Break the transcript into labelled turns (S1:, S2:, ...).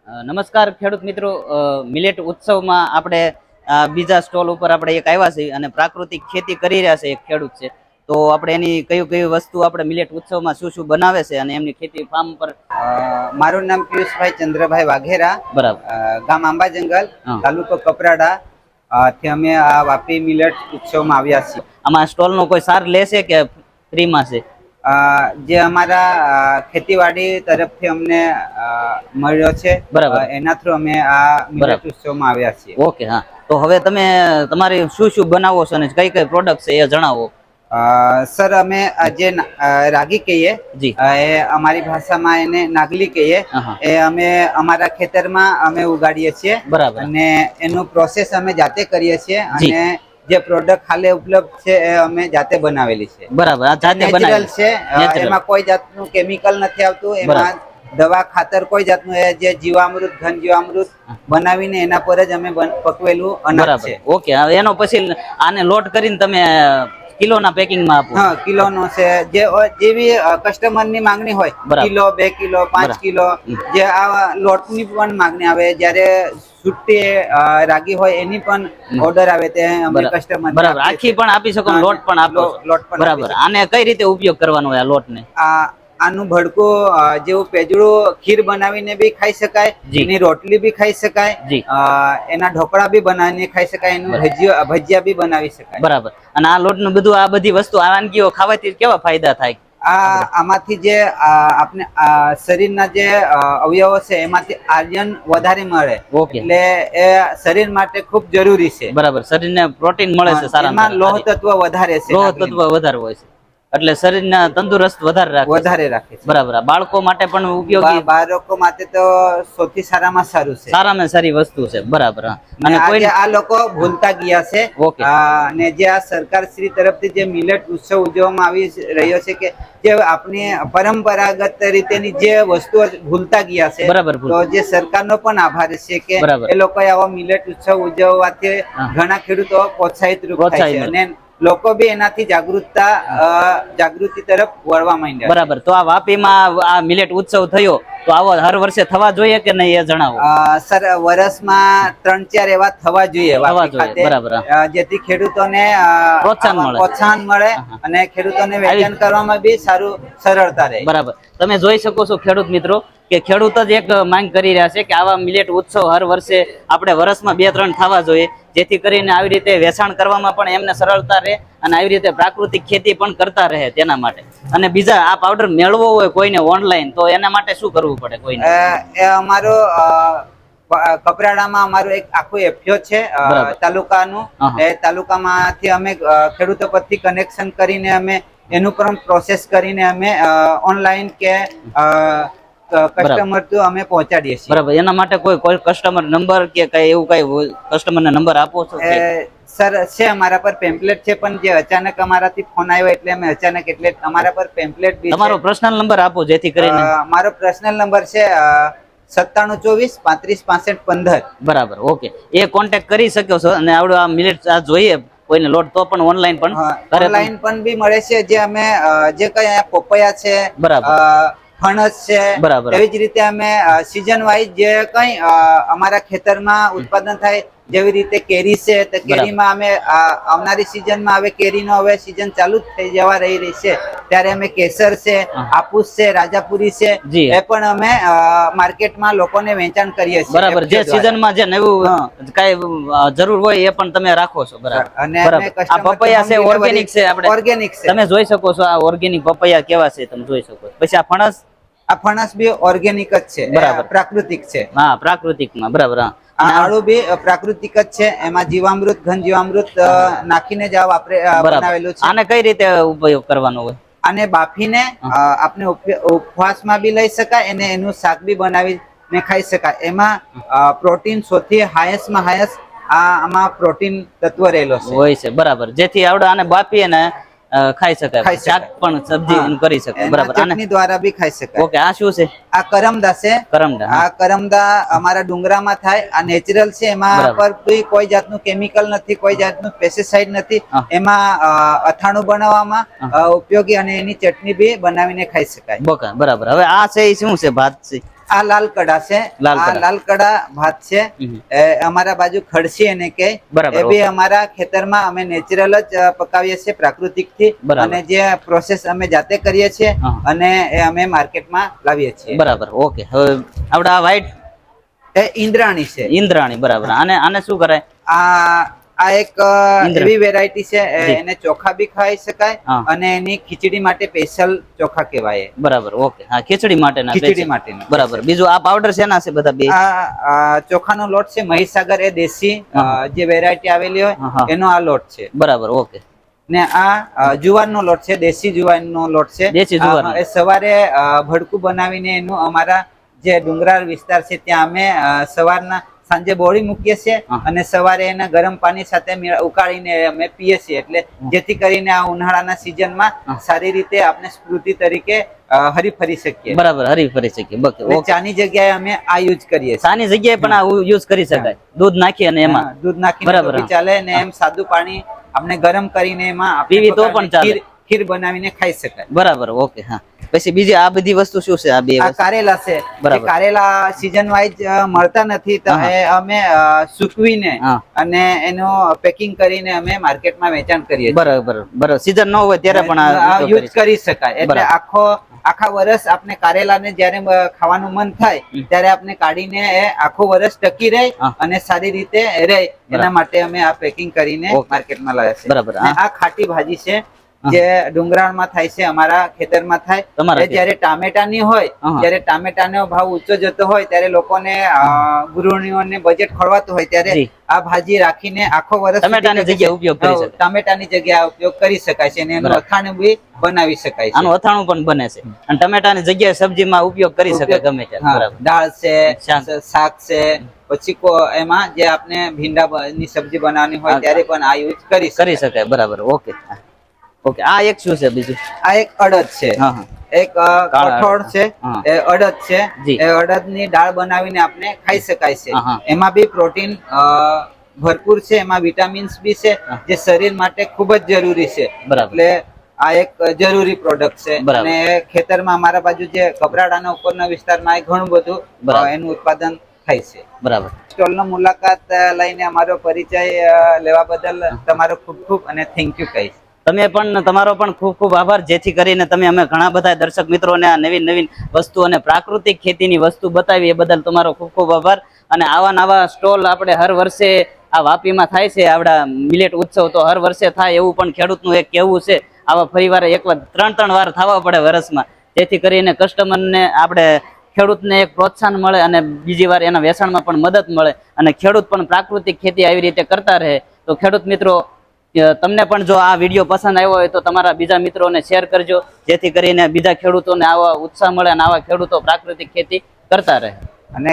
S1: નમસ્કાર ખેડૂત મિત્રો, મિલેટ ઉત્સવમાં આપણે બીજા સ્ટોલ ઉપર આપણે એક આવ્યા છીએ અને પ્રાકૃતિક ખેતી કરી રહ્યા છે એક ખેડૂત છે. તો આપણે એની કઈ વસ્તુ આપણે મિલેટ ઉત્સવમાં શું શું બનાવે છે અને એમની ખેતી ફાર્મ પર.
S2: મારું નામ પિયુષભાઈ ચંદ્રભાઈ વાઘેરા,
S1: બરાબર.
S2: ગામ આંબા જંગલ, તાલુકો કપરાડા થી અમે આ વાપી મિલેટ ઉત્સવમાં આવ્યા છીએ.
S1: આમાં સ્ટોલનો કોઈ સાર લેશે કે ફ્રીમાં છે?
S2: જે અમારા ખેતીવાડી તરફથી અમને મળ્યો છે,
S1: બરાબર,
S2: એના થ્રુ અમે આ મિલેટ ઉત્સવમાં આવ્યા છીએ.
S1: ઓકે, હા. તો હવે તમે તમારી શું શું બનાવો છો અને કઈ કઈ પ્રોડક્ટ છે એ જણાવો.
S2: સર, અમે જે રાગી કહીએ, એ અમારી ભાષામાં એને નાગલી કહીએ, એ અમે અમારા ખેતરમાં અમે ઉગાડીએ છીએ.
S1: બરાબર.
S2: અને એનું પ્રોસેસ અમે જાતે કરીએ છીએ અને જે પ્રોડક્ટ હાલે ઉપલબ્ધ છે એ અમે જાતે બનાવેલી છે.
S1: બરાબર, આ જાતે
S2: નેચરલ છે, એમાં કોઈ જાતનું કેમિકલ નથી આવતું, એમાં દવા ખાતર કોઈ જાતનું, જે જીવામૃત ઘન જીવામૃત બનાવીને એના પર જ અમે પકવેલું અનાજ છે.
S1: ઓકે, હવે એનો પછી આને લોટ કરીને તમે કિલોના પેકિંગમાં આપો?
S2: હા, કિલોનો છે, જેવી કસ્ટમરની માંગણી હોય, કિલો 2 કિલો 5 કિલો, જે આ લોટની પણ માંગણી આવે. જ્યારે છૂટી રાગી હોય એની પણ ઓર્ડર આવે તે અમે કસ્ટમર.
S1: બરાબર, આખી પણ આપી શકો, લોટ પણ આપો?
S2: લોટ પણ.
S1: બરાબર. આને કઈ રીતે ઉપયોગ કરવાનો હોય આ લોટને?
S2: આનું ભડકું જેવું પેજડું ખીર બનાવીને બી ખાઈ શકાય, એની રોટલી બી ખાઈ શકાય, એના ઢોકળા બી બનાવીને ખાઈ શકાય, એનું ભજીયા બી બનાવી શકાય.
S1: બરાબર. અને આ લોટનું બધું, આ બધી વસ્તુ, આ વાનગીઓ ખાવાથી કેવા ફાયદા થાય?
S2: આમાંથી જે આપણે શરીરના જે અવયવો છે એમાંથી આયર્ન વધારે મળે, એટલે એ શરીર માટે ખૂબ જરૂરી છે.
S1: બરાબર, શરીરને પ્રોટીન મળે છે સારા.
S2: એમાં લોહ તત્વ વધારે છે,
S1: લોહ તત્વ વધારે હોય છે, એટલે શરીરને તંદુરસ્ત વધારે રાખે છે. બરાબર. બાળકો માટે પણ ઉપયોગી?
S2: બાળકો માટે તો સૌથી સારામાં સારું છે,
S1: સારામાં સારી વસ્તુ છે. બરાબર.
S2: અને કોઈ આ લોકો ભૂલતા ગયા છે. અને જે આ સરકાર શ્રી તરફથી જે મિલેટ ઉત્સવ ઉજવવામાં આવી રહ્યો છે, કે જે આપણી પરંપરાગત રીતેની જે વસ્તુઓ ભૂલતા ગયા છે,
S1: બરાબર,
S2: તો જે સરકારનો પણ આભાર છે કે એ લોકોએ આવો મિલેટ ઉત્સવ ઉજવવાથી ઘણા ખેડૂતો પ્રોત્સાહિત રૂપ થાય છે અને લોકો બી એનાથી જાગૃતિ તરફ વળવા માંડ્યા.
S1: બરાબર. તો આ વાપીમાં આ મિલેટ ઉત્સવ થયો, તો આવો હર વર્ષે થવા જોઈએ કે નહીં એ જણાવો.
S2: સર, વર્ષમાં 3-4 એવા થવા જોઈએ.
S1: બરાબર.
S2: જેથી ખેડૂતોને
S1: પ્રોત્સાહન
S2: મળે અને ખેડૂતોને વેચાણ કરવામાં બી સરળતા રહે.
S1: બરાબર. તમે જોઈ શકો છો ખેડૂત મિત્રો કે ખેડૂત જ એક માંગ કરી રહ્યા છે કે આવા મિલેટ ઉત્સવ હર વર્ષે આપણે વર્ષમાં 2-3 થવા જોઈએ, જેથી કરીને આવી રીતે વેચાણ કરવામાં પણ એમને સરળતા રહે અને આવી રીતે પ્રાકૃતિક ખેતી પણ કરતા રહે તેના માટે. અને બીજા, આ પાવડર મેળવવો હોય કોઈને ઓનલાઈન, તો એના માટે શું કરવું પડે કોઈને?
S2: એ અમારો કપરાડામાં અમારું એક આખું એફિયો છે તાલુકાનું. એ તાલુકામાંથી અમે ખેડૂતો પરથી કનેક્શન કરીને અમે એનું પણ પ્રોસેસ કરીને અમે ઓનલાઈન કે કસ્ટમર તો અમે પહોંચાડીએ છીએ.
S1: બરાબર. એના માટે કોઈ કસ્ટમર નંબર કે કઈ એવું કઈ કસ્ટમરને નંબર આપો છો?
S2: સર, છે અમારા પર પેમ્પલેટ છે, પણ જે અચાનક અમારાથી ફોન આવ્યો એટલે અમે અચાનક, એટલે અમારા પર પેમ્પલેટ બી.
S1: તમારો પર્સનલ નંબર આપો જેથી કરીને.
S2: મારો પર્સનલ નંબર છે 9724 35 65 15.
S1: બરાબર. ઓકે, એ કોન્ટેક્ટ કરી શકો છો. અને આવડો આ મિલેટ આ જોઈએ કોઈને લોટ, તો પણ ઓનલાઈન પણ
S2: બી મળે છે. જે અમે જે કઈ પપૈયા છે, ફણસ છે, એવી જ રીતે અમે સીઝન વાઇઝ જે કઈ અમારા ખેતરમાં ઉત્પાદન થાય, જેવી રીતે કેરી છે, તો કેરીમાં અમે આવનારી સિઝનમાં હવે કેરીનો હવે સિઝન ચાલુ જ થઈ જવા રહી છે, ત્યારે અમે કેસર છે, હાપુસ છે, રાજાપુરી છે, એ પણ અમે માર્કેટમાં લોકોને વેચાણ કરીએ છીએ.
S1: બરાબર. જે સિઝનમાં જે નવું કઈ જરૂર હોય એ પણ તમે રાખો છો? બરાબર.
S2: અને
S1: આ પપૈયા છે ઓર્ગેનિક છે, આપણે
S2: ઓર્ગેનિક છે.
S1: તમે જોઈ શકો છો આ ઓર્ગેનિક પપૈયા કેવા છે, તમે જોઈ શકો. પછી આ ફણસ?
S2: આ ફણસ બી ઓર્ગેનિક જ છે. બરાબર. પ્રાકૃતિક છે.
S1: હા, પ્રાકૃતિકમાં. બરાબર.
S2: આળુ બી પ્રાકૃતિક જ છે, એમાં જીવામૃત ઘન જીવામૃત નાખીને જ બનાવેલું છે.
S1: આને કઈ રીતે ઉપયોગ કરવાનો હોય?
S2: આને બાફીને આપણે ઉપવાસમાં બી લઈ શકાય અને એનું શાક બી બનાવીને ખાઈ શકાય. એમાં પ્રોટીન સૌથી હાઈએસ્ટમાં હાઈએસ્ટ આમાં પ્રોટીન તત્વ રહેલો
S1: હોય છે. બરાબર. જેથી આવડે આને બાફી અને ખાઈ શકાય, શાક પણ સબ્જી કરી શકાય. બરાબર.
S2: ચટણી દ્વારા બી ખાઈ શકાય.
S1: ઓકે, આ શું છે?
S2: આ કરમદા છે. આ કરમદા અમારા ડુંગરામાં થાય. આ નેચરલ છે, એમાં પર કોઈ જાતનું કેમિકલ નથી, કોઈ જાતનું પેસ્ટિસાઇડ નથી. એમાં અથાણું બનાવવામાં ઉપયોગી અને એની ચટણી બી બનાવીને ખાઈ શકાય.
S1: બરાબર. હવે આ છે એ શું છે? ભાત છે.
S2: આ લાલ કડા છે,
S1: લાલ
S2: આ
S1: કડા.
S2: લાલ કડા ભાત છે. અમારા બાજુ ખડસી એને કે
S1: બરાબર,
S2: એ બી અમારા ખેતરમાં અમે નેચરલ જ પકાવીએ છીએ પ્રાકૃતિક થી,
S1: બરાબર.
S2: અને જે પ્રોસેસ અમે જાતે કરીએ છીએ
S1: હા.
S2: અને એ અમે માર્કેટમાં લાવીએ છીએ.
S1: બરાબર, ઓકે. હવે આપણે આ વ્હાઈટ
S2: એ ઇન્દ્રાણી છે.
S1: ઇન્દ્રાણી, બરાબર. આને શું કરાય?
S2: આ એક એવી વેરાયટી છે,
S1: જી.
S2: એને ચોખા બી ખાઈ શકાય
S1: હા.
S2: અને એની ખીચડી માટે સ્પેશિયલ ચોખા કહેવાય.
S1: બરાબર, ઓકે. હા, ખીચડી માટેના
S2: ખીચડી
S1: special.
S2: માટેના.
S1: બરાબર. બીજું આ પાવડર શેના છે બધા બે?
S2: આ ચોખાનો લોટ છે, મહીસાગર એ દેશી જે વેરાયટી આવેલી
S1: હા, હા.
S2: હોય એનો આ લોટ છે.
S1: બરાબર, ઓકે.
S2: ને આ જુવારનો લોટ છે, દેશી જુવારનો લોટ છે.
S1: દેશી જુવારનો.
S2: એ સવારે ભડકું બનાવીને એનું અમારા જે ડુંગરાળ વિસ્તાર છે ત્યાં અમે સવારના સાંજે બોળી મૂકીએ છીએ
S1: હા.
S2: અને સવારે એના ગરમ પાણી સાથે ઉકાળીને અમે પીએ છીએ, એટલે જેથી કરીને આ ઉનાળાના સિઝનમાં
S1: હા.
S2: સારી રીતે આપણે સ્મૃતિ તરીકે હરીફરી શકીએ.
S1: બરાબર, હરી શકી.
S2: એટલે ચાની જગ્યાએ અમે આ યુઝ કરીએ છીએ.
S1: સાની જગ્યાએ પણ આ યુઝ કરી શકાય, દૂધ નાખી અને એમાં.
S2: હા, દૂધ નાખીને
S1: બરાબર,
S2: તો બી
S1: હા.
S2: ચાલે ને એમ સાદું પાણી આપણે ગરમ કરીને એમાં આપણે
S1: પીવી તો
S2: પકાવીને
S1: પણ ચાલે.
S2: ખીર બનાવીને ખાઈ શકાય.
S1: બરાબર, ઓકે. હા, પછી બીજી આ બધી વસ્તુ શું છે? આ બે
S2: આ
S1: વસ્તુ?
S2: કારેલા છે.
S1: બરાબર.
S2: એ કારેલા સીઝન વાઇઝ મળતા નથી, તો
S1: હા.
S2: એ અમે સૂકવીને
S1: હા.
S2: અને એનું પેકિંગ કરીને અમે માર્કેટમાં વેચાણ કરીએ છીએ.
S1: બરાબર. સીઝન ન હોય ત્યારે પણ આ ઉપયોગ
S2: યુઝ કરી શકાય. એટલે
S1: બરાબર.
S2: આખા વર્ષ આપણે કારેલાને જ્યારે ખાવાનું મન થાય ત્યારે આપણે કાઢીને એ આખું વર્ષ ટકી રહે
S1: હા.
S2: અને સારી રીતે રહે એના માટે અમે આ પેકિંગ કરીને
S1: ઓકે.
S2: માર્કેટમાં લાવ્યા છે.
S1: બરાબર.
S2: અને આ ખાટી ભાજી છે જે ડુંગરાળમાં થાય છે, અમારા ખેતરમાં થાય.
S1: તમારા
S2: એ જ્યારે ટામેટાની હોય,
S1: હા.
S2: જ્યારે ટામેટાનો ભાવ ઊંચો જતો હોય ત્યારે લોકોને ગૃહિણીઓને બજેટ ખોળવાતું હોય ત્યારે
S1: જી.
S2: આ ભાજી રાખીને આખો વર્ષ
S1: ટમેટાની
S2: સુધી
S1: જગ્યાએ ઉપયોગ કરી શકાય.
S2: ટામેટાની જગ્યાએ ઉપયોગ કરી શકાય છે અને એનું
S1: બરાબર.
S2: અથાણું બી બનાવી શકાય છે.
S1: આનું અથાણું પણ બને છે અને ટમેટાની જગ્યાએ સબ્જીમાં ઉપયોગ કરી શકાય ગમે ત્યારે.
S2: હા,
S1: બરાબર.
S2: દાળ છે,
S1: શાક.
S2: શાક છે, પછી એમાં જે આપણે ભીંડાની સબ્જી બનાવવાની હોય
S1: હા.
S2: ત્યારે પણ આ યુઝ કરી
S1: કરી
S2: શકાય.
S1: શકાય. બરાબર, ઓકે. ઓકે, આ એક શું છે બીજું?
S2: આ એક અડદ છે.
S1: હા, હા.
S2: એક કઠોળ છે,
S1: હા.
S2: એ અડદ છે.
S1: જી.
S2: એ અડદની દાળ બનાવીને આપણે ખાઈ શકાય છે.
S1: હા, હા.
S2: એમાં બી પ્રોટીન ભરપૂર છે, એમાં વિટામિન્સ બી છે
S1: હા.
S2: જે શરીર માટે ખૂબ જ જરૂરી છે.
S1: બરાબર.
S2: એટલે આ એક જરૂરી પ્રોડક્ટ છે.
S1: બરાબર.
S2: અને ખેતરમાં અમારા બાજુ જે કપરાડાના ઉપરના વિસ્તારમાં એ ઘણું બધું
S1: બરાબર.
S2: એનું ઉત્પાદન થાય છે.
S1: બરાબર.
S2: સ્ટોલનો મુલાકાત લઈને અમારો પરિચય લેવા બદલ તમારો ખૂબ ખૂબ અને થેન્ક યુ કહીશ.
S1: તમે પણ તમારો પણ ખૂબ ખૂબ આભાર, જેથી કરીને તમે અમે ઘણા બધા દર્શક મિત્રોને આ નવીન નવીન વસ્તુ અને પ્રાકૃતિક ખેતીની વસ્તુ બતાવી એ બદલ તમારો ખૂબ ખૂબ આભાર. અને આવા સ્ટોલ આપણે હર વર્ષે આ વાપીમાં થાય છે, આવડા મિલેટ ઉત્સવ તો હર વર્ષે થાય એવું પણ ખેડૂતનું એક કહેવું છે. આવા ફરીવાર એક વાર 3 વાર થવા પડે વર્ષમાં, જેથી કરીને કસ્ટમરને આપણે ખેડૂતને એક પ્રોત્સાહન મળે અને બીજી વાર એના વેચાણમાં પણ મદદ મળે અને ખેડૂત પણ પ્રાકૃતિક ખેતી આવી રીતે કરતા રહે. તો ખેડૂત મિત્રો, તમને પણ જો આ વિડીયો પસંદ આવ્યો હોય તો તમારા બીજા મિત્રોને શેર કરજો, જેથી કરીને બીજા ખેડૂતોને આવા ઉત્સાહ મળે અને આવા ખેડૂતો પ્રાકૃતિક ખેતી કરતા રહે.
S2: અને